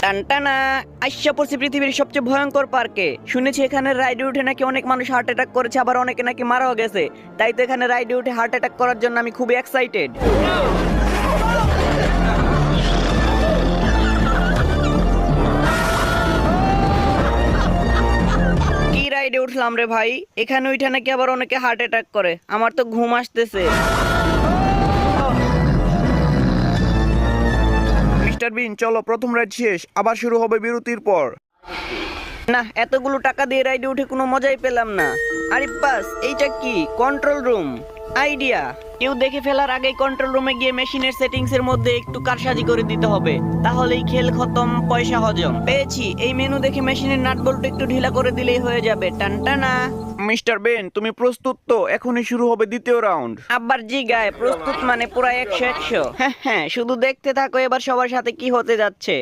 টানটানা আইসা পড়ছি পৃথিবীর সবচেয়ে ভয়ঙ্কর পার্কে। শুনেছি এখানে রাইডে উঠে নাকি অনেক মানুষ হার্ট অ্যাটাক করেছে, আবার অনেকে নাকি মারাও গেছে। তাই তো এখানে রাইডে উঠে হার্ট অ্যাটাক করার জন্য আমি খুবই এক্সাইটেড। কি রাইডে উঠলাম রে ভাই, এখানে উঠে নাকি আবার অনেকে হার্ট অ্যাটাক করে। আমার তো ঘুম আসতেছে। মিস্টার বিন, চলো, প্রথম রাইড শেষ, আবার শুরু হবে বিরতির পর। না, এতগুলো টাকা দিয়ে রাইডে উঠে কোনো মজাই পেলাম না। আরে বাস, এইটা কি? Control room. আইডিয়া, কেউ দেখে ফেলার আগেই কন্ট্রোল রুমে গিয়ে মেশিনের সেটিংস এর মধ্যে একটু কারসাজি করে দিতে হবে, তাহলেই খেল খতম, পয়সা হজম। পেয়েছি, এই মেনু দেখে মেশিনের নাট বল্টু একটু ঢিলা করে দিলেই হয়ে যাবে। টানটানা। মিস্টার বেন, তুমি প্রস্তুত তো? এখনই শুরু হবে দ্বিতীয় রাউন্ড। আবার জি গায়ে প্রস্তুত মানে পুরা 100 100। হ্যাঁ হ্যাঁ, শুধু দেখতে থাকো এবার সবার সাথে কি হতে যাচ্ছে।